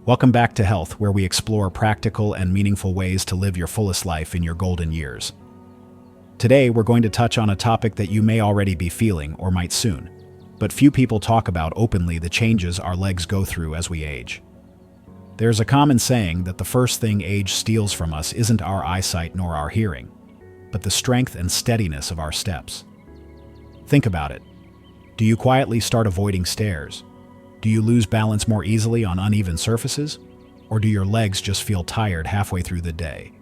Welcome back to Health, where we explore practical and meaningful ways to live your fullest life in your golden years. Today, we're going to touch on a topic that you may already be feeling or might soon, but few people talk about openly: the changes our legs go through as we age. There's a common saying that the first thing age steals from us isn't our eyesight nor our hearing, but the strength and steadiness of our steps. Think about it. Do you quietly start avoiding stairs? Do you lose balance more easily on uneven surfaces? Or do your legs just feel tired halfway through the day?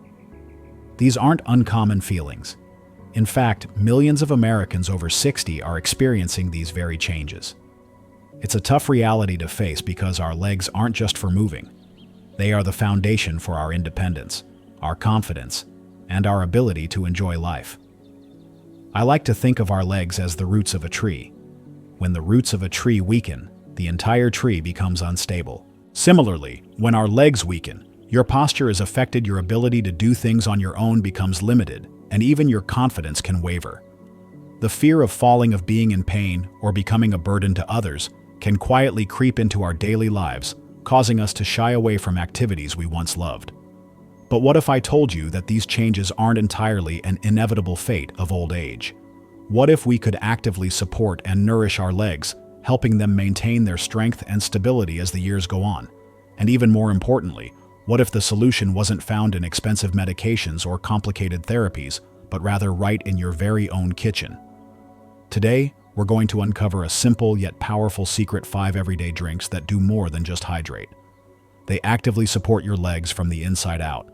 These aren't uncommon feelings. In fact, millions of Americans over 60 are experiencing these very changes. It's a tough reality to face because our legs aren't just for moving. They are the foundation for our independence, our confidence, and our ability to enjoy life. I like to think of our legs as the roots of a tree. When the roots of a tree weaken, the entire tree becomes unstable. Similarly, when our legs weaken, your posture is affected, your ability to do things on your own becomes limited, and even your confidence can waver. The fear of falling, of being in pain, or becoming a burden to others can quietly creep into our daily lives, causing us to shy away from activities we once loved. But what if I told you that these changes aren't entirely an inevitable fate of old age? What if we could actively support and nourish our legs, helping them maintain their strength and stability as the years go on? And even more importantly, what if the solution wasn't found in expensive medications or complicated therapies, but rather right in your very own kitchen? Today, we're going to uncover a simple yet powerful secret: 5 everyday drinks that do more than just hydrate. They actively support your legs from the inside out.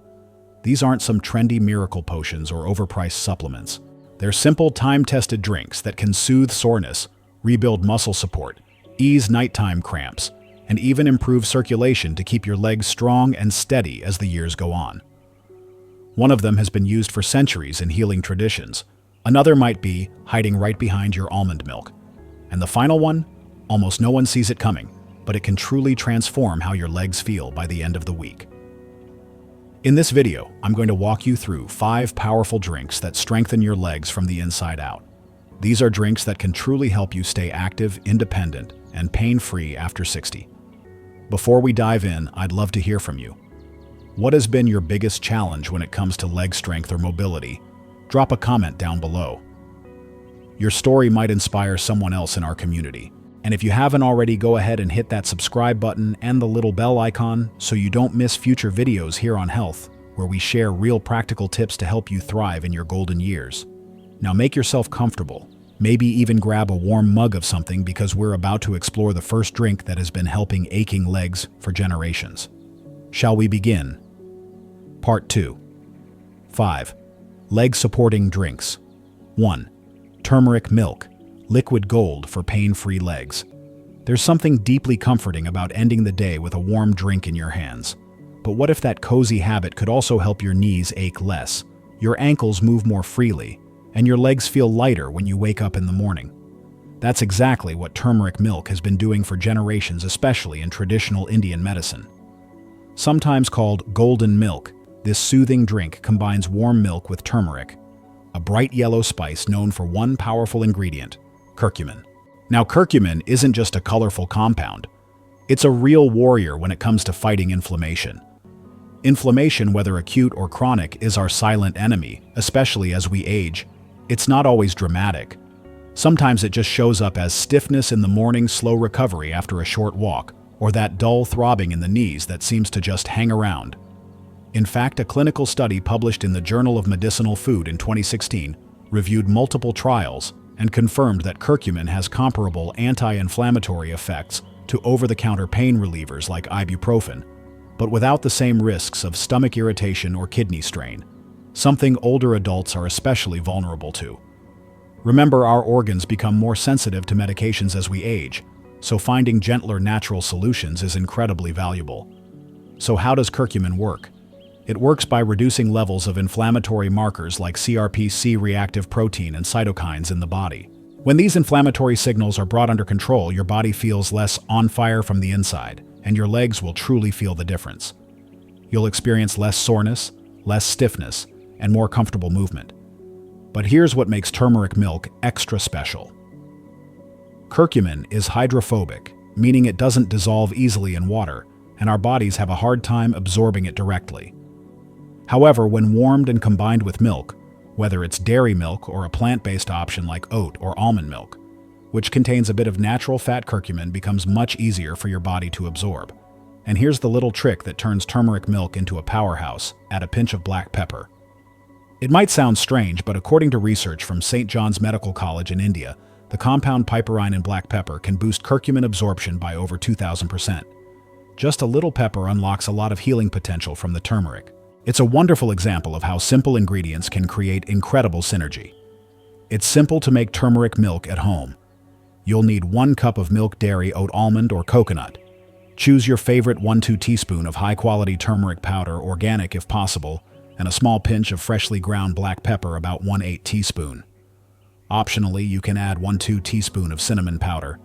These aren't some trendy miracle potions or overpriced supplements. They're simple, time-tested drinks that can soothe soreness, rebuild muscle support, ease nighttime cramps, and even improve circulation to keep your legs strong and steady as the years go on. One of them has been used for centuries in healing traditions. Another might be hiding right behind your almond milk. And the final one, almost no one sees it coming, but it can truly transform how your legs feel by the end of the week. In this video, I'm going to walk you through 5 powerful drinks that strengthen your legs from the inside out. These are drinks that can truly help you stay active, independent, and pain-free after 60. Before we dive in, I'd love to hear from you. What has been your biggest challenge when it comes to leg strength or mobility? Drop a comment down below. Your story might inspire someone else in our community. And if you haven't already, go ahead and hit that subscribe button and the little bell icon so you don't miss future videos here on Health, where we share real practical tips to help you thrive in your golden years. Now make yourself comfortable. Maybe even grab a warm mug of something, because we're about to explore the first drink that has been helping aching legs for generations. Shall we begin? Part 2. 5. Leg-supporting drinks. 1. Turmeric milk, liquid gold for pain-free legs. There's something deeply comforting about ending the day with a warm drink in your hands. But what if that cozy habit could also help your knees ache less, your ankles move more freely, and your legs feel lighter when you wake up in the morning? That's exactly what turmeric milk has been doing for generations, especially in traditional Indian medicine. Sometimes called golden milk, this soothing drink combines warm milk with turmeric, a bright yellow spice known for one powerful ingredient: curcumin. Now, curcumin isn't just a colorful compound. It's a real warrior when it comes to fighting inflammation. Inflammation, whether acute or chronic, is our silent enemy, especially as we age. It's not always dramatic. Sometimes it just shows up as stiffness in the morning, slow recovery after a short walk, or that dull throbbing in the knees that seems to just hang around. In fact, a clinical study published in the Journal of Medicinal Food in 2016 reviewed multiple trials and confirmed that curcumin has comparable anti-inflammatory effects to over-the-counter pain relievers like ibuprofen, but without the same risks of stomach irritation or kidney strain, something older adults are especially vulnerable to. Remember, our organs become more sensitive to medications as we age, so finding gentler natural solutions is incredibly valuable. So how does curcumin work? It works by reducing levels of inflammatory markers like CRP, reactive protein, and cytokines in the body. When these inflammatory signals are brought under control, your body feels less on fire from the inside, and your legs will truly feel the difference. You'll experience less soreness, less stiffness, and more comfortable movement. But here's what makes turmeric milk extra special. Curcumin is hydrophobic, meaning it doesn't dissolve easily in water, and our bodies have a hard time absorbing it directly. However, when warmed and combined with milk, whether it's dairy milk or a plant-based option like oat or almond milk, which contains a bit of natural fat curcumin, becomes much easier for your body to absorb. And here's the little trick that turns turmeric milk into a powerhouse: add a pinch of black pepper. It might sound strange, but according to research from St. John's Medical College in India, the compound piperine in black pepper can boost curcumin absorption by over 2,000%. Just a little pepper unlocks a lot of healing potential from the turmeric. It's a wonderful example of how simple ingredients can create incredible synergy. It's simple to make turmeric milk at home. You'll need 1 cup of milk, dairy, oat, almond, or coconut. Choose your favorite 1-2 teaspoon of high-quality turmeric powder, organic if possible, and a small pinch of freshly ground black pepper, about 1/8 teaspoon. Optionally, you can add 1-2 teaspoon of cinnamon powder.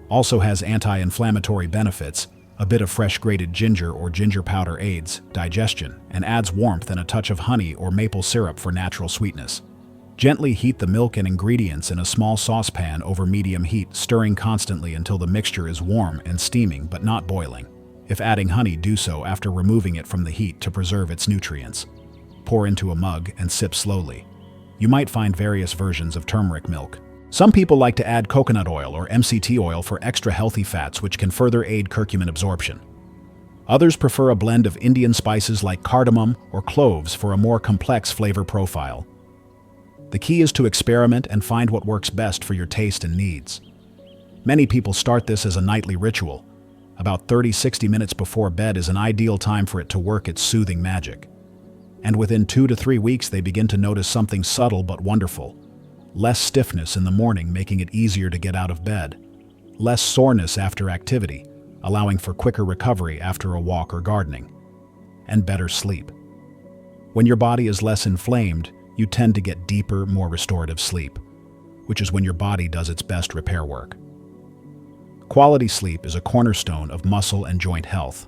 Also has anti-inflammatory benefits. A bit of fresh grated ginger or ginger powder aids digestion and adds warmth, and a touch of honey or maple syrup for natural sweetness. Gently heat the milk and ingredients in a small saucepan over medium heat, stirring constantly until the mixture is warm and steaming but not boiling. If adding honey, do so after removing it from the heat to preserve its nutrients. Pour into a mug and sip slowly. You might find various versions of turmeric milk. Some people like to add coconut oil or MCT oil for extra healthy fats, which can further aid curcumin absorption. Others prefer a blend of Indian spices like cardamom or cloves for a more complex flavor profile. The key is to experiment and find what works best for your taste and needs. Many people start this as a nightly ritual. About 30-60 minutes before bed is an ideal time for it to work its soothing magic. And within 2 to 3 weeks, they begin to notice something subtle but wonderful. Less stiffness in the morning, making it easier to get out of bed. Less soreness after activity, allowing for quicker recovery after a walk or gardening. And better sleep. When your body is less inflamed, you tend to get deeper, more restorative sleep, which is when your body does its best repair work. Quality sleep is a cornerstone of muscle and joint health.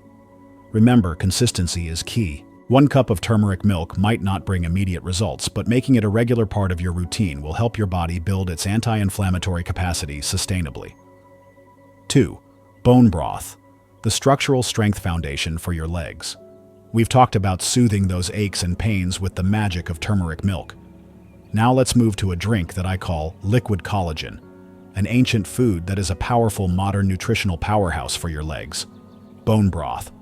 Remember, consistency is key. 1 cup of turmeric milk might not bring immediate results, but making it a regular part of your routine will help your body build its anti-inflammatory capacity sustainably. 2. Bone broth, the structural strength foundation for your legs. We've talked about soothing those aches and pains with the magic of turmeric milk. Now let's move to a drink that I call liquid collagen, an ancient food that is a powerful modern nutritional powerhouse for your legs. Bone broth.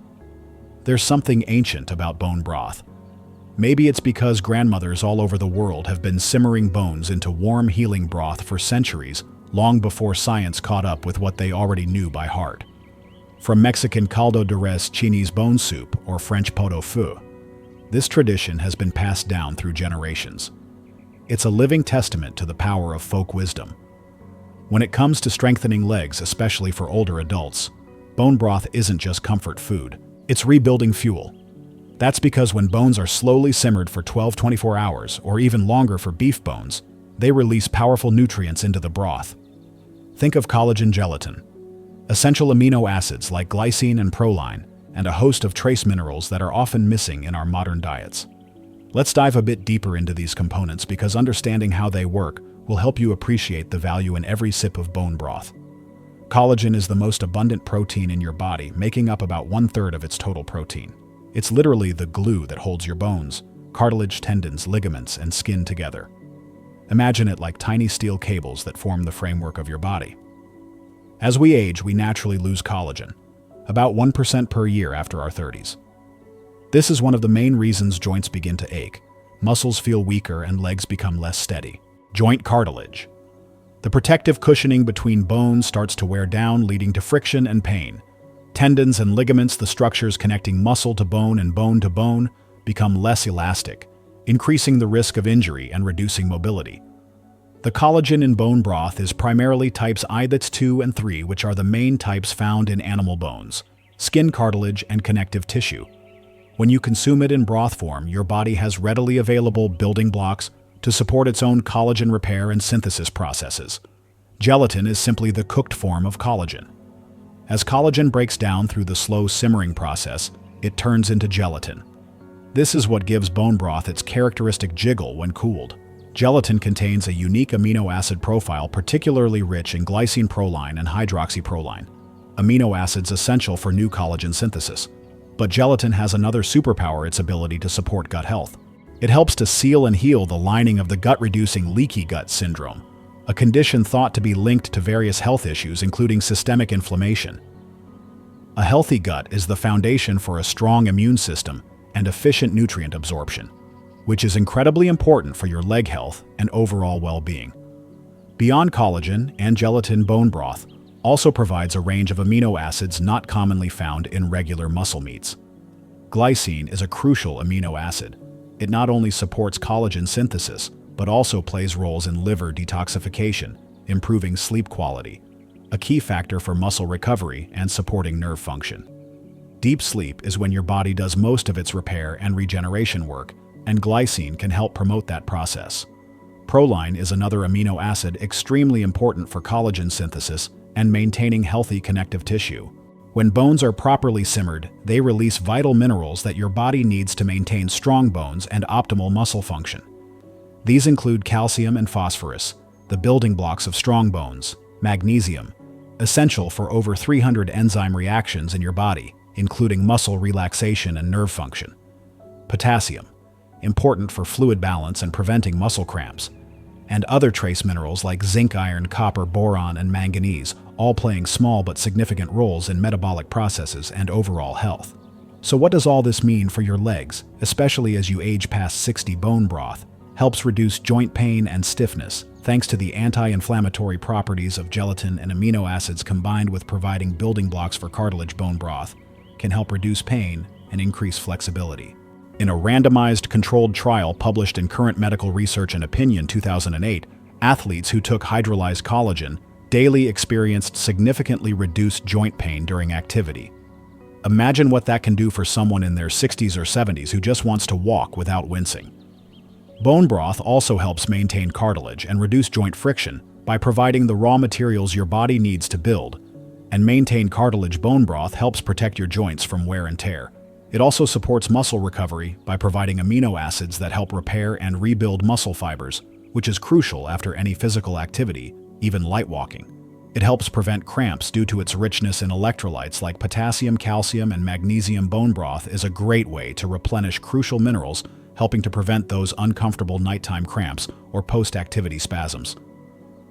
There's something ancient about bone broth. Maybe it's because grandmothers all over the world have been simmering bones into warm, healing broth for centuries, long before science caught up with what they already knew by heart. From Mexican caldo de res, Chinese bone soup, or French pot au feu, this tradition has been passed down through generations. It's a living testament to the power of folk wisdom. When it comes to strengthening legs, especially for older adults, bone broth isn't just comfort food, it's rebuilding fuel. That's because when bones are slowly simmered for 12-24 hours, or even longer for beef bones, they release powerful nutrients into the broth. Think of collagen gelatin, essential amino acids like glycine and proline, and a host of trace minerals that are often missing in our modern diets. Let's dive a bit deeper into these components, because understanding how they work will help you appreciate the value in every sip of bone broth. Collagen is the most abundant protein in your body, making up about 1/3 of its total protein. It's literally the glue that holds your bones, cartilage, tendons, ligaments, and skin together. Imagine it like tiny steel cables that form the framework of your body. As we age, we naturally lose collagen, about 1% per year after our 30s. This is one of the main reasons joints begin to ache, muscles feel weaker, and legs become less steady. Joint cartilage. The protective cushioning between bones starts to wear down, leading to friction and pain. Tendons and ligaments, the structures connecting muscle to bone and bone to bone, become less elastic, increasing the risk of injury and reducing mobility. The collagen in bone broth is primarily types I, that's 2 and 3, which are the main types found in animal bones, skin, cartilage, and connective tissue. When you consume it in broth form, your body has readily available building blocks to support its own collagen repair and synthesis processes. Gelatin is simply the cooked form of collagen. As collagen breaks down through the slow simmering process, it turns into gelatin. This is what gives bone broth its characteristic jiggle when cooled. Gelatin contains a unique amino acid profile particularly rich in glycine, proline, and hydroxyproline. amino acids essential for new collagen synthesis. But gelatin has another superpower: its ability to support gut health. It helps to seal and heal the lining of the gut, reducing leaky gut syndrome, a condition thought to be linked to various health issues, including systemic inflammation. A healthy gut is the foundation for a strong immune system and efficient nutrient absorption, which is incredibly important for your leg health and overall well-being. Beyond collagen and gelatin, bone broth also provides a range of amino acids not commonly found in regular muscle meats. Glycine is a crucial amino acid. It not only supports collagen synthesis, but also plays roles in liver detoxification, improving sleep quality, a key factor for muscle recovery and supporting nerve function. Deep sleep is when your body does most of its repair and regeneration work, and glycine can help promote that process. Proline is another amino acid extremely important for collagen synthesis and maintaining healthy connective tissue. When bones are properly simmered, they release vital minerals that your body needs to maintain strong bones and optimal muscle function. These include calcium and phosphorus, the building blocks of strong bones; magnesium, essential for over 300 enzyme reactions in your body, including muscle relaxation and nerve function; potassium, important for fluid balance and preventing muscle cramps; and other trace minerals like zinc, iron, copper, boron, and manganese, all playing small but significant roles in metabolic processes and overall health. So what does all this mean for your legs, especially as you age past 60? Bone broth helps reduce joint pain and stiffness, thanks to the anti-inflammatory properties of gelatin and amino acids combined with providing building blocks for cartilage. Bone broth can help reduce pain and increase flexibility. In a randomized controlled trial published in Current Medical Research and Opinion 2008, athletes who took hydrolyzed collagen daily experienced significantly reduced joint pain during activity. Imagine what that can do for someone in their 60s or 70s who just wants to walk without wincing. Bone broth also helps maintain cartilage and reduce joint friction by providing the raw materials your body needs to build and maintain cartilage. Bone broth helps protect your joints from wear and tear. It also supports muscle recovery by providing amino acids that help repair and rebuild muscle fibers, which is crucial after any physical activity, even light walking. It helps prevent cramps due to its richness in electrolytes like potassium, calcium, and magnesium. Bone broth is a great way to replenish crucial minerals, helping to prevent those uncomfortable nighttime cramps or post-activity spasms.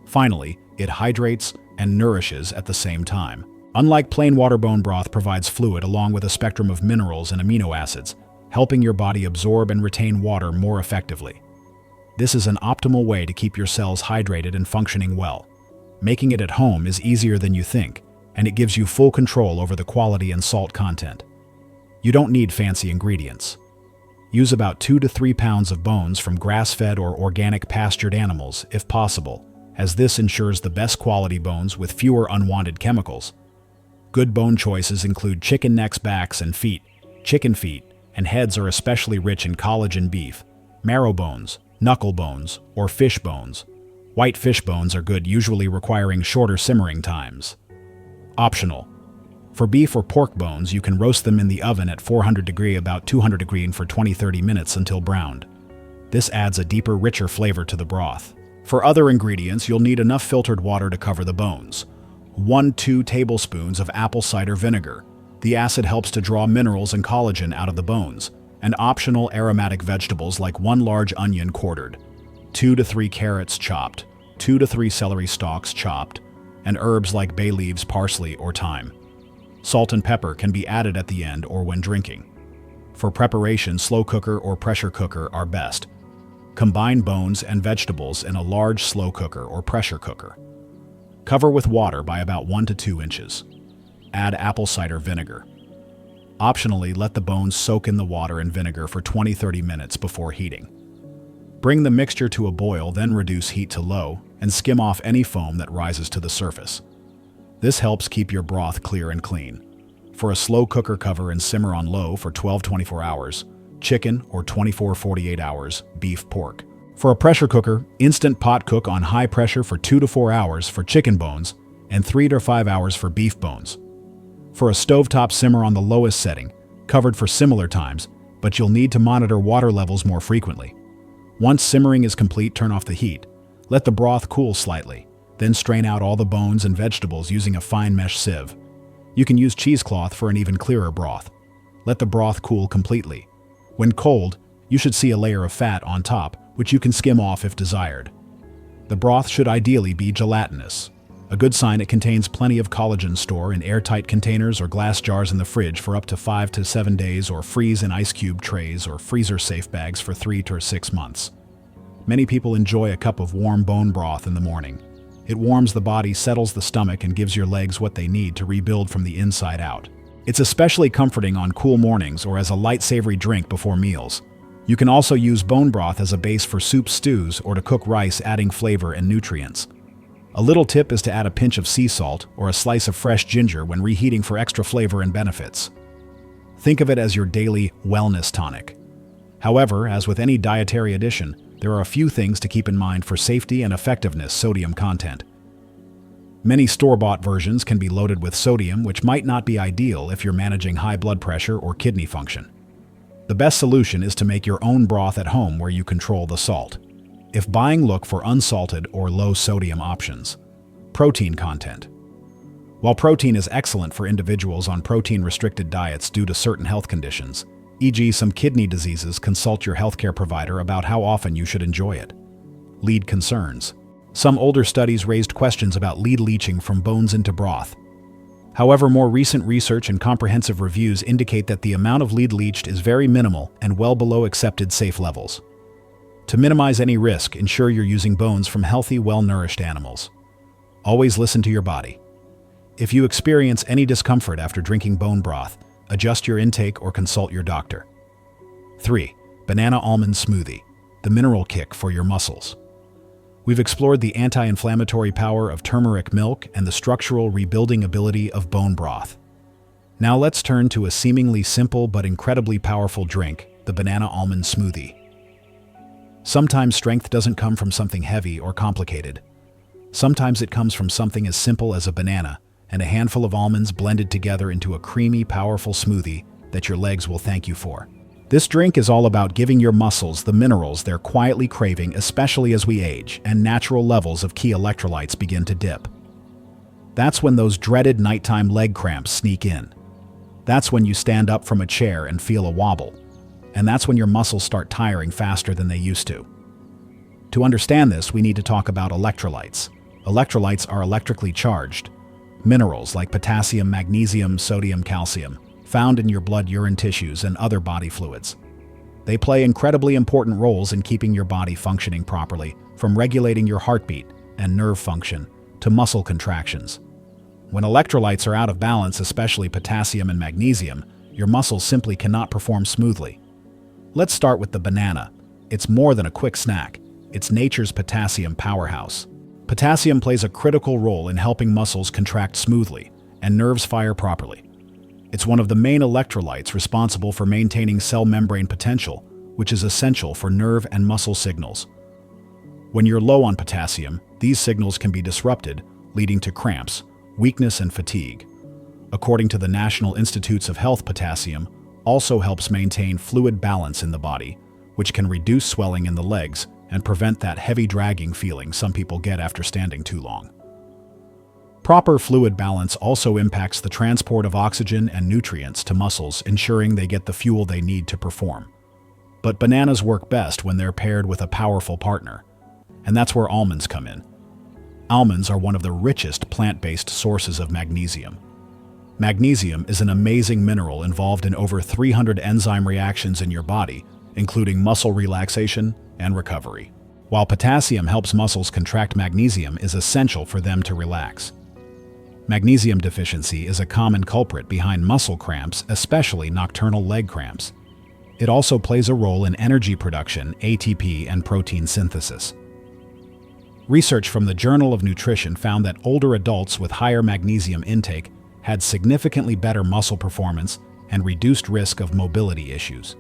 Finally, it hydrates and nourishes at the same time. Unlike plain water, bone broth provides fluid along with a spectrum of minerals and amino acids, helping your body absorb and retain water more effectively. This is an optimal way to keep your cells hydrated and functioning well. Making it at home is easier than you think, and it gives you full control over the quality and salt content. You don't need fancy ingredients. Use about 2 to 3 pounds of bones from grass-fed or organic pastured animals, if possible, as this ensures the best quality bones with fewer unwanted chemicals. Good bone choices include chicken necks, backs, and feet. Chicken feet and heads are especially rich in collagen. Beef, marrow bones, knuckle bones, or fish bones. White fish bones are good, usually requiring shorter simmering times. Optional. For beef or pork bones, you can roast them in the oven at 400 degrees, about 200 degrees for 20-30 minutes until browned. This adds a deeper, richer flavor to the broth. For other ingredients, you'll need enough filtered water to cover the bones. 1-2 tablespoons of apple cider vinegar. The acid helps to draw minerals and collagen out of the bones. And optional aromatic vegetables like 1 large onion quartered, 2 to 3 carrots chopped, 2 to 3 celery stalks chopped, and herbs like bay leaves, parsley, or thyme. Salt and pepper can be added at the end or when drinking. For preparation, slow cooker or pressure cooker are best. Combine bones and vegetables in a large slow cooker or pressure cooker. Cover with water by about 1 to 2 inches. Add apple cider vinegar. Optionally, let the bones soak in the water and vinegar for 20-30 minutes before heating. Bring the mixture to a boil, then reduce heat to low and skim off any foam that rises to the surface. This helps keep your broth clear and clean. For a slow cooker, cover and simmer on low for 12-24 hours, chicken, or 24-48 hours, beef, pork. For a pressure cooker, instant pot cook on high pressure for 2 to 4 hours for chicken bones and 3 to 5 hours for beef bones. For a stovetop, simmer on the lowest setting, covered for similar times, but you'll need to monitor water levels more frequently. Once simmering is complete, turn off the heat. Let the broth cool slightly, then strain out all the bones and vegetables using a fine mesh sieve. You can use cheesecloth for an even clearer broth. Let the broth cool completely. When cold, you should see a layer of fat on top, which you can skim off if desired. The broth should ideally be gelatinous. A good sign it contains plenty of collagen. Store in airtight containers or glass jars in the fridge for up to 5 to 7 days, or freeze in ice cube trays or freezer-safe bags for 3 to 6 months. Many people enjoy a cup of warm bone broth in the morning. It warms the body, settles the stomach, and gives your legs what they need to rebuild from the inside out. It's especially comforting on cool mornings or as a light savory drink before meals. You can also use bone broth as a base for soups, stews, or to cook rice, adding flavor and nutrients. A little tip is to add a pinch of sea salt or a slice of fresh ginger when reheating for extra flavor and benefits. Think of it as your daily wellness tonic. However, as with any dietary addition, there are a few things to keep in mind for safety and effectiveness. Sodium content. Many store-bought versions can be loaded with sodium, which might not be ideal if you're managing high blood pressure or kidney function. The best solution is to make your own broth at home, where you control the salt. If buying, look for unsalted or low-sodium options. Protein content. While protein is excellent for individuals on protein-restricted diets due to certain health conditions, e.g. some kidney diseases, consult your healthcare provider about how often you should enjoy it. Lead concerns. Some older studies raised questions about lead leaching from bones into broth. However, more recent research and comprehensive reviews indicate that the amount of lead leached is very minimal and well below accepted safe levels. To minimize any risk, ensure you're using bones from healthy, well-nourished animals. Always listen to your body. If you experience any discomfort after drinking bone broth, adjust your intake or consult your doctor. 3. Banana almond smoothie, the mineral kick for your muscles. We've explored the anti-inflammatory power of turmeric milk and the structural rebuilding ability of bone broth. Now let's turn to a seemingly simple but incredibly powerful drink, the banana almond smoothie. Sometimes strength doesn't come from something heavy or complicated. Sometimes it comes from something as simple as a banana and a handful of almonds blended together into a creamy, powerful smoothie that your legs will thank you for. This drink is all about giving your muscles the minerals they're quietly craving, especially as we age and natural levels of key electrolytes begin to dip. That's when those dreaded nighttime leg cramps sneak in. That's when you stand up from a chair and feel a wobble. And that's when your muscles start tiring faster than they used to. To understand this, we need to talk about electrolytes. Electrolytes are electrically charged minerals like potassium, magnesium, sodium, calcium, found in your blood, urine, tissues, and other body fluids. They play incredibly important roles in keeping your body functioning properly, from regulating your heartbeat and nerve function to muscle contractions. When electrolytes are out of balance, especially potassium and magnesium, your muscles simply cannot perform smoothly. Let's start with the banana. It's more than a quick snack. It's nature's potassium powerhouse. Potassium plays a critical role in helping muscles contract smoothly and nerves fire properly. It's one of the main electrolytes responsible for maintaining cell membrane potential, which is essential for nerve and muscle signals. When you're low on potassium, these signals can be disrupted, leading to cramps, weakness, and fatigue. According to the National Institutes of Health, potassium also helps maintain fluid balance in the body, which can reduce swelling in the legs and prevent that heavy dragging feeling some people get after standing too long. Proper fluid balance also impacts the transport of oxygen and nutrients to muscles, ensuring they get the fuel they need to perform. But bananas work best when they're paired with a powerful partner, and that's where almonds come in. Almonds are one of the richest plant-based sources of magnesium. Magnesium is an amazing mineral involved in over 300 enzyme reactions in your body, including muscle relaxation and recovery. While potassium helps muscles contract, magnesium is essential for them to relax. Magnesium deficiency is a common culprit behind muscle cramps, especially nocturnal leg cramps. It also plays a role in energy production, ATP, and protein synthesis. Research from the Journal of Nutrition found that older adults with higher magnesium intake had significantly better muscle performance and reduced risk of mobility issues.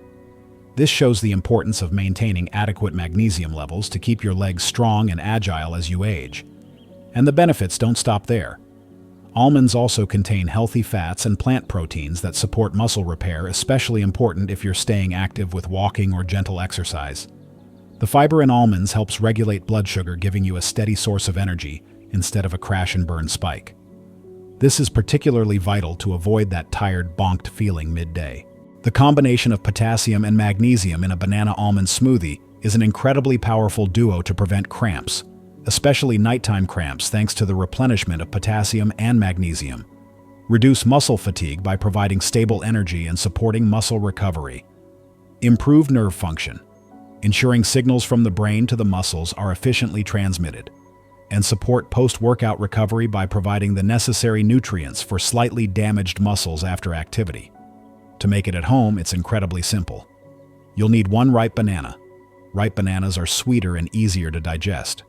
This shows the importance of maintaining adequate magnesium levels to keep your legs strong and agile as you age. And the benefits don't stop there. Almonds also contain healthy fats and plant proteins that support muscle repair, especially important if you're staying active with walking or gentle exercise. The fiber in almonds helps regulate blood sugar, giving you a steady source of energy instead of a crash and burn spike. This is particularly vital to avoid that tired, bonked feeling midday. The combination of potassium and magnesium in a banana almond smoothie is an incredibly powerful duo to prevent cramps, especially nighttime cramps, thanks to the replenishment of potassium and magnesium. Reduce muscle fatigue by providing stable energy and supporting muscle recovery. Improve nerve function, ensuring signals from the brain to the muscles are efficiently transmitted. And support post-workout recovery by providing the necessary nutrients for slightly damaged muscles after activity. To make it at home, it's incredibly simple. You'll need 1 ripe banana. Ripe bananas are sweeter and easier to digest.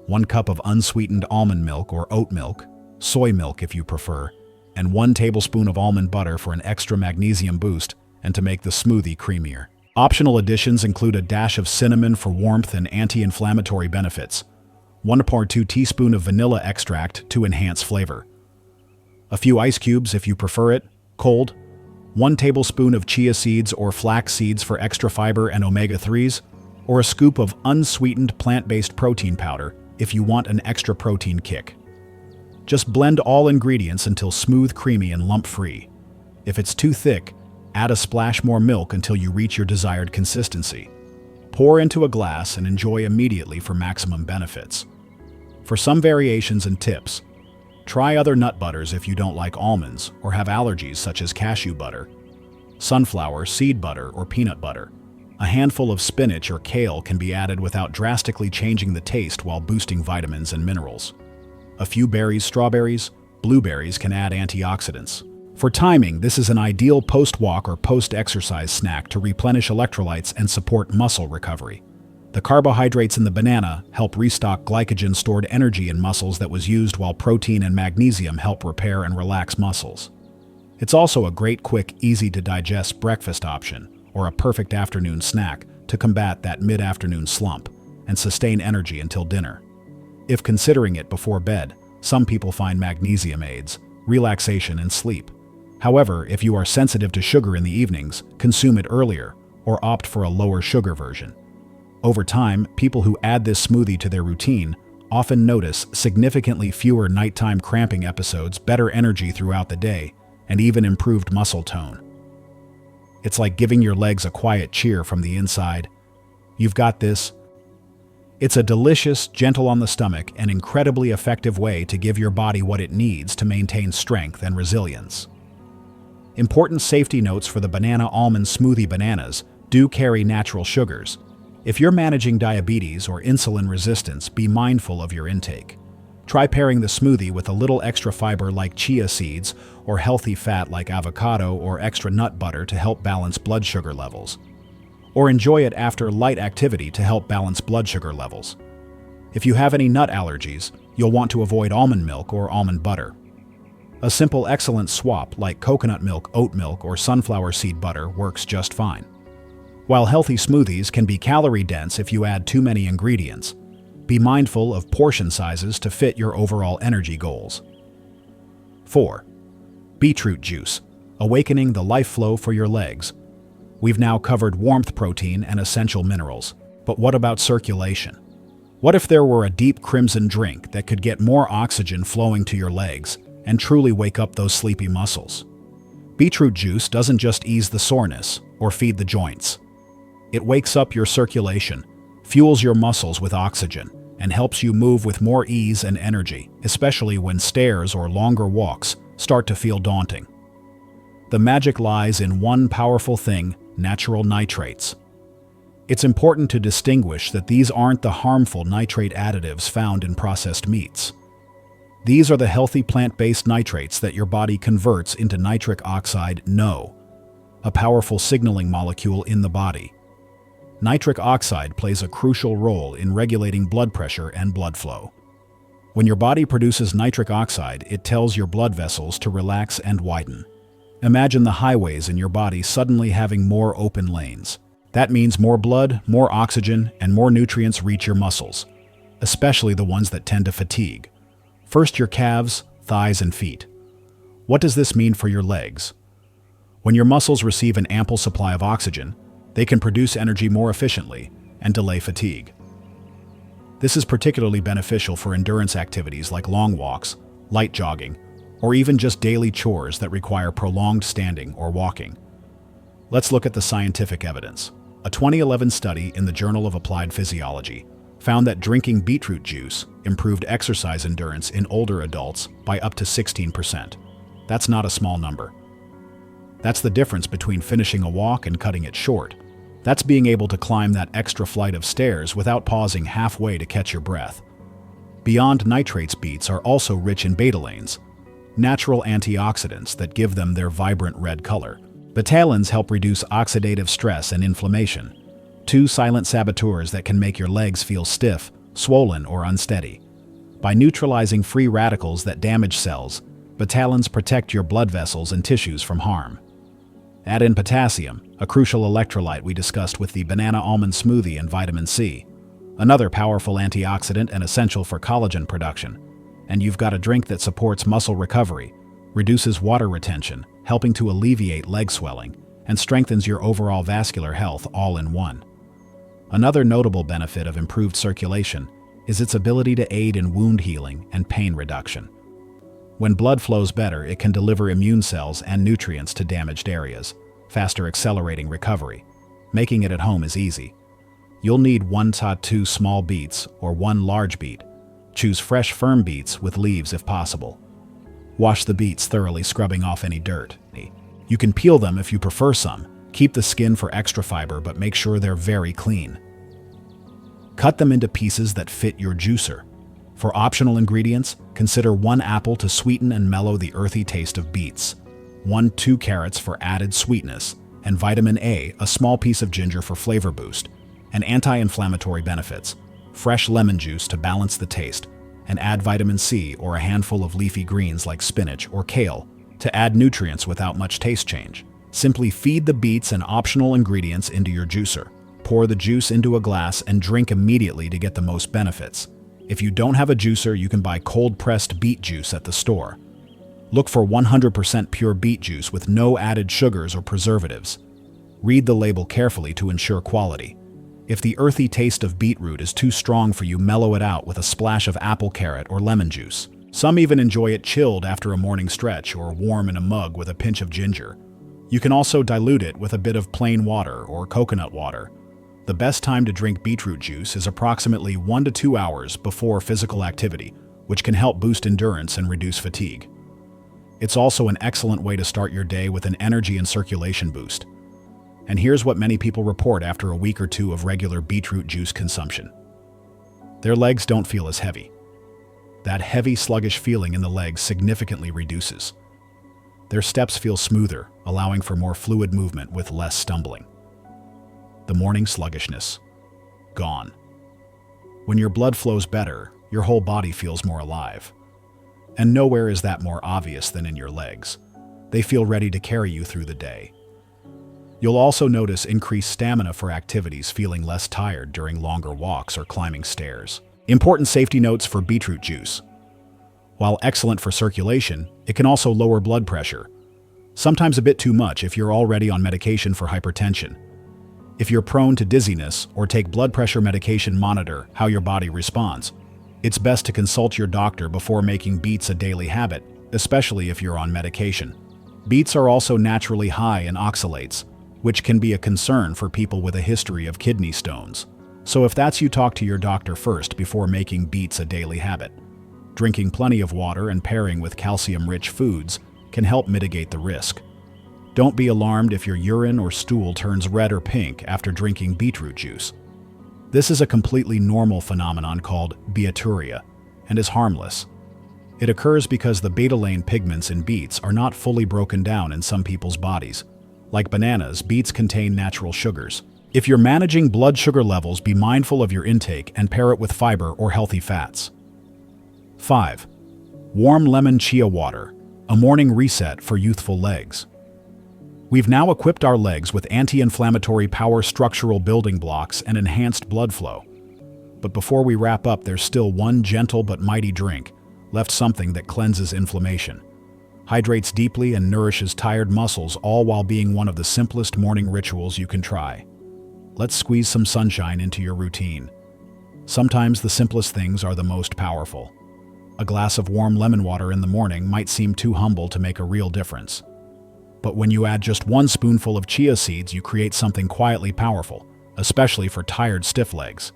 1 cup of unsweetened almond milk or oat milk, soy milk if you prefer, and 1 tablespoon of almond butter for an extra magnesium boost and to make the smoothie creamier. Optional additions include a dash of cinnamon for warmth and anti-inflammatory benefits, 1/2 teaspoon of vanilla extract to enhance flavor, a few ice cubes if you prefer it cold, 1 tablespoon of chia seeds or flax seeds for extra fiber and omega-3s, or a scoop of unsweetened plant-based protein powder if you want an extra protein kick. Just blend all ingredients until smooth, creamy, and lump-free. If it's too thick, add a splash more milk until you reach your desired consistency. Pour into a glass and enjoy immediately for maximum benefits. For some variations and tips, try other nut butters if you don't like almonds or have allergies such as cashew butter, sunflower, seed butter, or peanut butter. A handful of spinach or kale can be added without drastically changing the taste while boosting vitamins and minerals. A few berries, strawberries, blueberries can add antioxidants. For timing, this is an ideal post-walk or post-exercise snack to replenish electrolytes and support muscle recovery. The carbohydrates in the banana help restock glycogen-stored energy in muscles that was used, while protein and magnesium help repair and relax muscles. It's also a great, quick, easy-to-digest breakfast option or a perfect afternoon snack to combat that mid-afternoon slump and sustain energy until dinner. If considering it before bed, some people find magnesium aids relaxation and sleep. However, if you are sensitive to sugar in the evenings, consume it earlier or opt for a lower sugar version. Over time, people who add this smoothie to their routine often notice significantly fewer nighttime cramping episodes, better energy throughout the day, and even improved muscle tone. It's like giving your legs a quiet cheer from the inside. You've got this. It's a delicious, gentle on the stomach, and incredibly effective way to give your body what it needs to maintain strength and resilience. Important safety notes for the banana almond smoothie: bananas do carry natural sugars. If you're managing diabetes or insulin resistance, be mindful of your intake. Try pairing the smoothie with a little extra fiber like chia seeds or healthy fat like avocado or extra nut butter to help balance blood sugar levels. Or enjoy it after light activity to help balance blood sugar levels. If you have any nut allergies, you'll want to avoid almond milk or almond butter. A simple, excellent swap like coconut milk, oat milk, or sunflower seed butter works just fine. While healthy smoothies can be calorie-dense if you add too many ingredients, be mindful of portion sizes to fit your overall energy goals. 4. Beetroot juice, awakening the life flow for your legs. We've now covered warmth, protein, and essential minerals, but what about circulation? What if there were a deep crimson drink that could get more oxygen flowing to your legs and truly wake up those sleepy muscles? Beetroot juice doesn't just ease the soreness or feed the joints. It wakes up your circulation, fuels your muscles with oxygen, and helps you move with more ease and energy, especially when stairs or longer walks start to feel daunting. The magic lies in one powerful thing: natural nitrates. It's important to distinguish that these aren't the harmful nitrate additives found in processed meats. These are the healthy plant-based nitrates that your body converts into nitric oxide, NO, a powerful signaling molecule in the body. Nitric oxide plays a crucial role in regulating blood pressure and blood flow. When your body produces nitric oxide, it tells your blood vessels to relax and widen. Imagine the highways in your body suddenly having more open lanes. That means more blood, more oxygen, and more nutrients reach your muscles, especially the ones that tend to fatigue. First, your calves, thighs, and feet. What does this mean for your legs? When your muscles receive an ample supply of oxygen, they can produce energy more efficiently and delay fatigue. This is particularly beneficial for endurance activities like long walks, light jogging, or even just daily chores that require prolonged standing or walking. Let's look at the scientific evidence. A 2011 study in the Journal of Applied Physiology found that drinking beetroot juice improved exercise endurance in older adults by up to 16%. That's not a small number. That's the difference between finishing a walk and cutting it short. That's being able to climb that extra flight of stairs without pausing halfway to catch your breath. Beyond nitrates, beets are also rich in betalains, natural antioxidants that give them their vibrant red color. Betalains help reduce oxidative stress and inflammation, two silent saboteurs that can make your legs feel stiff, swollen, or unsteady. By neutralizing free radicals that damage cells, betalains protect your blood vessels and tissues from harm. Add in potassium, a crucial electrolyte we discussed with the banana almond smoothie, and vitamin C, another powerful antioxidant and essential for collagen production. And you've got a drink that supports muscle recovery, reduces water retention, helping to alleviate leg swelling, and strengthens your overall vascular health all in one. Another notable benefit of improved circulation is its ability to aid in wound healing and pain reduction. When blood flows better, it can deliver immune cells and nutrients to damaged areas, faster accelerating recovery. Making it at home is easy. You'll need 1 to 2 small beets or 1 large beet. Choose fresh, firm beets with leaves if possible. Wash the beets thoroughly, scrubbing off any dirt. You can peel them if you prefer some. Keep the skin for extra fiber, but make sure they're very clean. Cut them into pieces that fit your juicer. For optional ingredients, consider 1 apple to sweeten and mellow the earthy taste of beets, 2 carrots for added sweetness, and vitamin A, a small piece of ginger for flavor boost, and anti-inflammatory benefits, fresh lemon juice to balance the taste, and add vitamin C or a handful of leafy greens like spinach or kale to add nutrients without much taste change. Simply feed the beets and optional ingredients into your juicer. Pour the juice into a glass and drink immediately to get the most benefits. If you don't have a juicer, you can buy cold-pressed beet juice at the store. Look for 100% pure beet juice with no added sugars or preservatives. Read the label carefully to ensure quality. If the earthy taste of beetroot is too strong for you, mellow it out with a splash of apple, carrot, or lemon juice. Some even enjoy it chilled after a morning stretch or warm in a mug with a pinch of ginger. You can also dilute it with a bit of plain water or coconut water. The best time to drink beetroot juice is approximately 1 to 2 hours before physical activity, which can help boost endurance and reduce fatigue. It's also an excellent way to start your day with an energy and circulation boost. And here's what many people report after a week or 2 of regular beetroot juice consumption. Their legs don't feel as heavy. That heavy, sluggish feeling in the legs significantly reduces. Their steps feel smoother, allowing for more fluid movement with less stumbling. The morning sluggishness, gone. When your blood flows better, your whole body feels more alive. And nowhere is that more obvious than in your legs. They feel ready to carry you through the day. You'll also notice increased stamina for activities, feeling less tired during longer walks or climbing stairs. Important safety notes for beetroot juice. While excellent for circulation, it can also lower blood pressure, sometimes a bit too much if you're already on medication for hypertension. If you're prone to dizziness or take blood pressure medication, monitor how your body responds. It's best to consult your doctor before making beets a daily habit, especially if you're on medication. Beets are also naturally high in oxalates, which can be a concern for people with a history of kidney stones. So if that's you, talk to your doctor first before making beets a daily habit. Drinking plenty of water and pairing with calcium-rich foods can help mitigate the risk. Don't be alarmed if your urine or stool turns red or pink after drinking beetroot juice. This is a completely normal phenomenon called beeturia and is harmless. It occurs because the betalain pigments in beets are not fully broken down in some people's bodies. Like bananas, beets contain natural sugars. If you're managing blood sugar levels, be mindful of your intake and pair it with fiber or healthy fats. 5. Warm lemon chia water, a morning reset for youthful legs. We've now equipped our legs with anti-inflammatory power, structural building blocks, and enhanced blood flow. But before we wrap up, there's still one gentle but mighty drink left, something that cleanses inflammation, hydrates deeply, and nourishes tired muscles, all while being one of the simplest morning rituals you can try. Let's squeeze some sunshine into your routine. Sometimes the simplest things are the most powerful. A glass of warm lemon water in the morning might seem too humble to make a real difference. But when you add just 1 spoonful of chia seeds, you create something quietly powerful, especially for tired, stiff legs.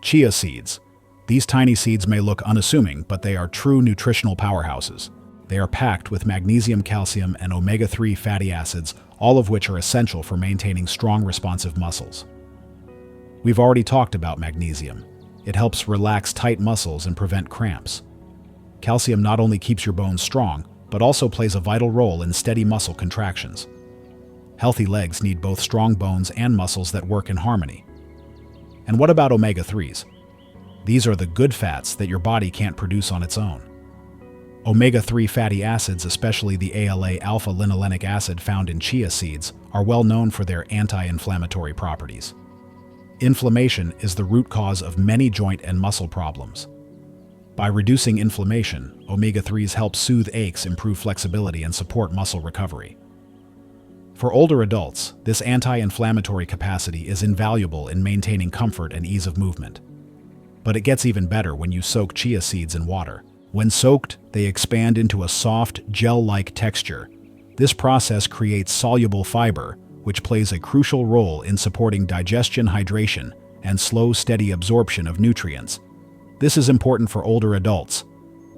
Chia seeds. These tiny seeds may look unassuming, but they are true nutritional powerhouses. They are packed with magnesium, calcium, and omega-3 fatty acids, all of which are essential for maintaining strong, responsive muscles. We've already talked about magnesium. It helps relax tight muscles and prevent cramps. Calcium not only keeps your bones strong, but also plays a vital role in steady muscle contractions. Healthy legs need both strong bones and muscles that work in harmony. And what about omega-3s? These are the good fats that your body can't produce on its own. Omega-3 fatty acids, especially the ALA alpha-linolenic acid found in chia seeds, are well known for their anti-inflammatory properties. Inflammation is the root cause of many joint and muscle problems. By reducing inflammation, omega-3s help soothe aches, improve flexibility, and support muscle recovery. For older adults, this anti-inflammatory capacity is invaluable in maintaining comfort and ease of movement. But it gets even better when you soak chia seeds in water. When soaked, they expand into a soft, gel-like texture. This process creates soluble fiber, which plays a crucial role in supporting digestion, hydration, and slow, steady absorption of nutrients. This is important for older adults,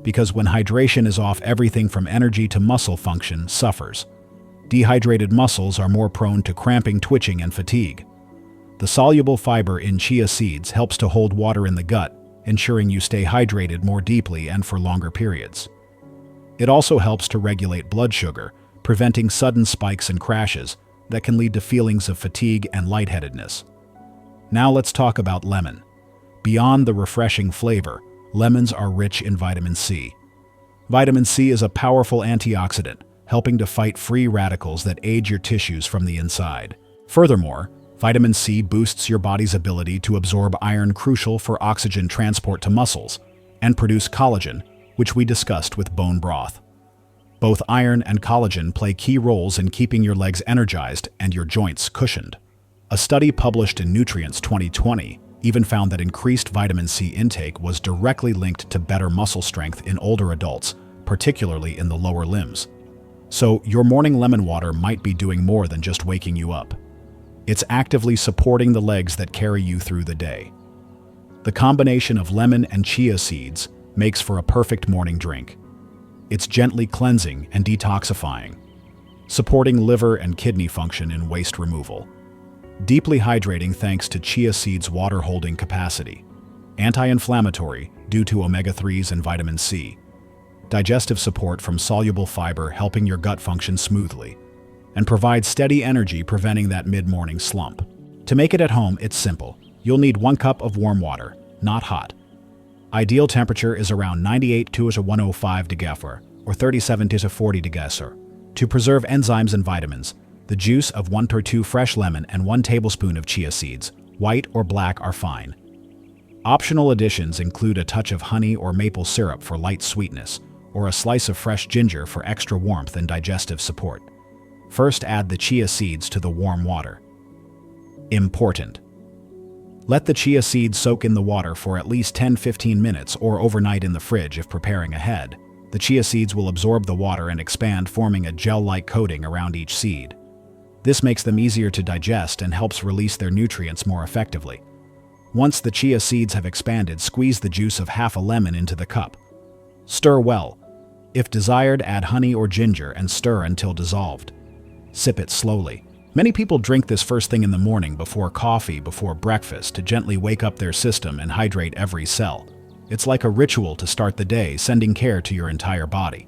because when hydration is off, everything from energy to muscle function suffers. Dehydrated muscles are more prone to cramping, twitching, and fatigue. The soluble fiber in chia seeds helps to hold water in the gut, ensuring you stay hydrated more deeply and for longer periods. It also helps to regulate blood sugar, preventing sudden spikes and crashes that can lead to feelings of fatigue and lightheadedness. Now let's talk about lemon. Beyond the refreshing flavor, lemons are rich in vitamin C. Vitamin C is a powerful antioxidant, helping to fight free radicals that age your tissues from the inside. Furthermore, vitamin C boosts your body's ability to absorb iron, crucial for oxygen transport to muscles, and produce collagen, which we discussed with bone broth. Both iron and collagen play key roles in keeping your legs energized and your joints cushioned. A study published in Nutrients 2020 even found that increased vitamin C intake was directly linked to better muscle strength in older adults, particularly in the lower limbs. So your morning lemon water might be doing more than just waking you up. It's actively supporting the legs that carry you through the day. The combination of lemon and chia seeds makes for a perfect morning drink. It's gently cleansing and detoxifying, supporting liver and kidney function in waste removal. Deeply hydrating thanks to chia seeds' water-holding capacity. Anti-inflammatory due to omega-3s and vitamin C. Digestive support from soluble fiber helping your gut function smoothly. And provide steady energy, preventing that mid-morning slump. To make it at home, it's simple. You'll need 1 cup of warm water, not hot. Ideal temperature is around 98 to 105 degrees or 37 to 40 degrees. To preserve enzymes and vitamins, the juice of 1 to 2 fresh lemon and 1 tablespoon of chia seeds, white or black, are fine. Optional additions include a touch of honey or maple syrup for light sweetness, or a slice of fresh ginger for extra warmth and digestive support. First, add the chia seeds to the warm water. Important. Let the chia seeds soak in the water for at least 10-15 minutes or overnight in the fridge if preparing ahead. The chia seeds will absorb the water and expand, forming a gel-like coating around each seed. This makes them easier to digest and helps release their nutrients more effectively. Once the chia seeds have expanded, squeeze the juice of half a lemon into the cup. Stir well. If desired, add honey or ginger and stir until dissolved. Sip it slowly. Many people drink this first thing in the morning, before coffee, before breakfast, to gently wake up their system and hydrate every cell. It's like a ritual to start the day, sending care to your entire body.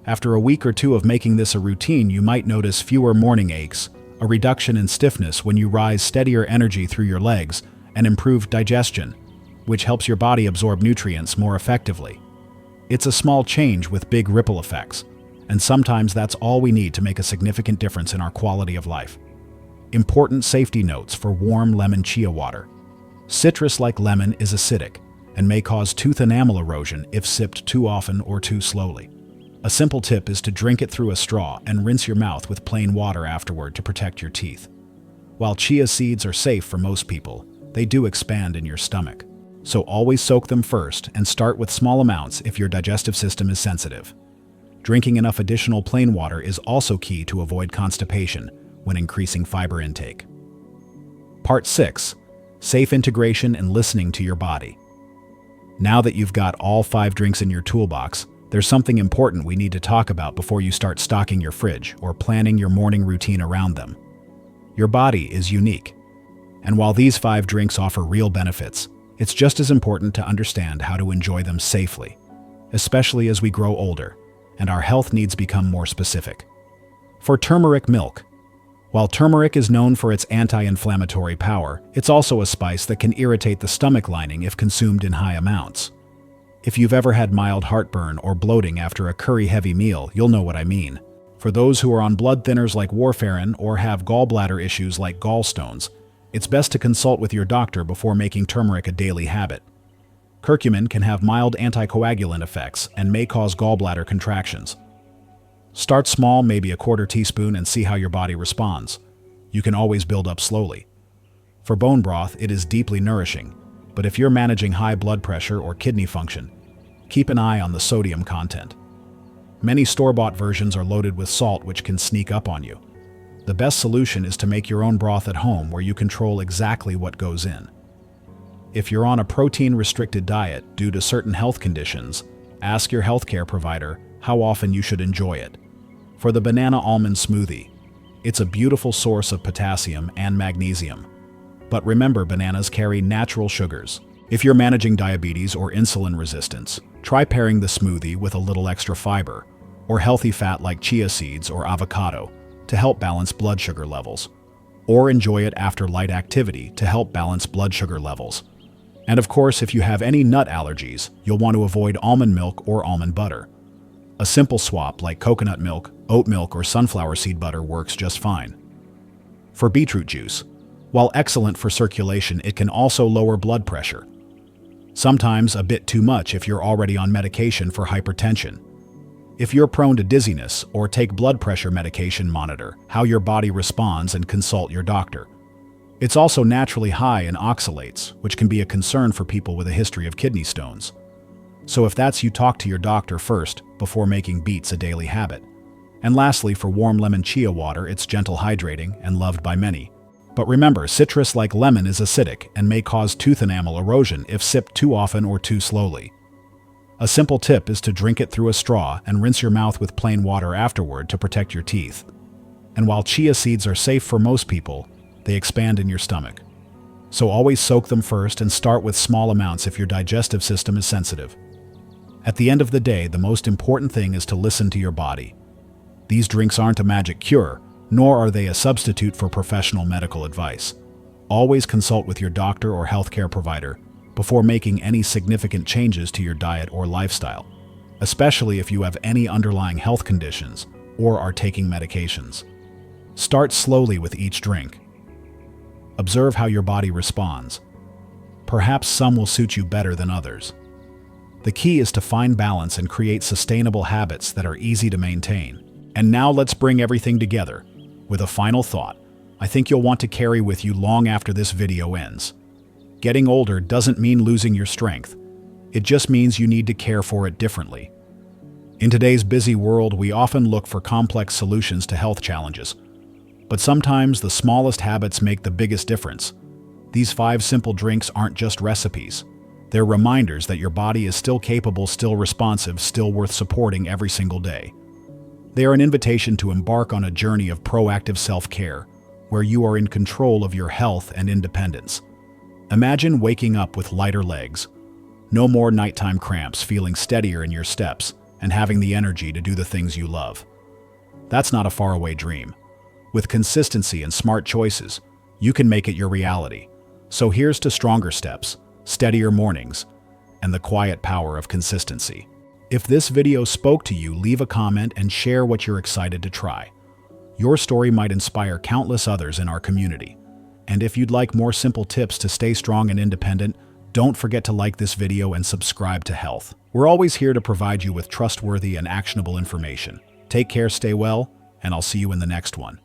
After a week or two of making this a routine, you might notice fewer morning aches, a reduction in stiffness when you rise, steadier energy through your legs, and improved digestion, which helps your body absorb nutrients more effectively. It's a small change with big ripple effects, and sometimes that's all we need to make a significant difference in our quality of life. Important safety notes for warm lemon chia water. Citrus like lemon is acidic and may cause tooth enamel erosion if sipped too often or too slowly. A simple tip is to drink it through a straw and rinse your mouth with plain water afterward to protect your teeth. While chia seeds are safe for most people, they do expand in your stomach. So always soak them first and start with small amounts if your digestive system is sensitive. Drinking enough additional plain water is also key to avoid constipation when increasing fiber intake. Part 6. Safe integration and listening to your body. Now that you've got all 5 drinks in your toolbox, there's something important we need to talk about before you start stocking your fridge or planning your morning routine around them. Your body is unique, and while these 5 drinks offer real benefits, it's just as important to understand how to enjoy them safely, especially as we grow older and our health needs become more specific. For turmeric milk. While turmeric is known for its anti-inflammatory power, it's also a spice that can irritate the stomach lining if consumed in high amounts. If you've ever had mild heartburn or bloating after a curry-heavy meal, you'll know what I mean. For those who are on blood thinners like warfarin or have gallbladder issues like gallstones, it's best to consult with your doctor before making turmeric a daily habit. Curcumin can have mild anticoagulant effects and may cause gallbladder contractions. Start small, maybe a quarter teaspoon, and see how your body responds. You can always build up slowly. For bone broth, it is deeply nourishing, but if you're managing high blood pressure or kidney function, keep an eye on the sodium content. Many store-bought versions are loaded with salt, which can sneak up on you. The best solution is to make your own broth at home where you control exactly what goes in. If you're on a protein-restricted diet due to certain health conditions, ask your healthcare provider how often you should enjoy it. For the banana almond smoothie, it's a beautiful source of potassium and magnesium. But remember, bananas carry natural sugars. If you're managing diabetes or insulin resistance, try pairing the smoothie with a little extra fiber or healthy fat like chia seeds or avocado to help balance blood sugar levels. Or enjoy it after light activity to help balance blood sugar levels. And of course, if you have any nut allergies, you'll want to avoid almond milk or almond butter. A simple swap like coconut milk, oat milk, or sunflower seed butter works just fine. For beetroot juice, while excellent for circulation, it can also lower blood pressure. Sometimes a bit too much if you're already on medication for hypertension. If you're prone to dizziness or take blood pressure medication, monitor how your body responds and consult your doctor. It's also naturally high in oxalates, which can be a concern for people with a history of kidney stones. So if that's you, talk to your doctor first before making beets a daily habit. And lastly, for warm lemon chia water, it's gentle, hydrating, and loved by many. But remember, citrus like lemon is acidic and may cause tooth enamel erosion if sipped too often or too slowly. A simple tip is to drink it through a straw and rinse your mouth with plain water afterward to protect your teeth. And while chia seeds are safe for most people, they expand in your stomach. So always soak them first and start with small amounts if your digestive system is sensitive. At the end of the day, the most important thing is to listen to your body. These drinks aren't a magic cure, nor are they a substitute for professional medical advice. Always consult with your doctor or healthcare provider before making any significant changes to your diet or lifestyle, especially if you have any underlying health conditions or are taking medications. Start slowly with each drink. Observe how your body responds. Perhaps some will suit you better than others. The key is to find balance and create sustainable habits that are easy to maintain. And now let's bring everything together with a final thought I think you'll want to carry with you long after this video ends. Getting older doesn't mean losing your strength. It just means you need to care for it differently. In today's busy world, we often look for complex solutions to health challenges. But sometimes the smallest habits make the biggest difference. These 5 simple drinks aren't just recipes. They're reminders that your body is still capable, still responsive, still worth supporting every single day. They are an invitation to embark on a journey of proactive self-care, where you are in control of your health and independence. Imagine waking up with lighter legs, no more nighttime cramps, feeling steadier in your steps, and having the energy to do the things you love. That's not a faraway dream. With consistency and smart choices, you can make it your reality. So here's to stronger steps, steadier mornings, and the quiet power of consistency. If this video spoke to you, leave a comment and share what you're excited to try. Your story might inspire countless others in our community. And if you'd like more simple tips to stay strong and independent, don't forget to like this video and subscribe to Health. We're always here to provide you with trustworthy and actionable information. Take care, stay well, and I'll see you in the next one.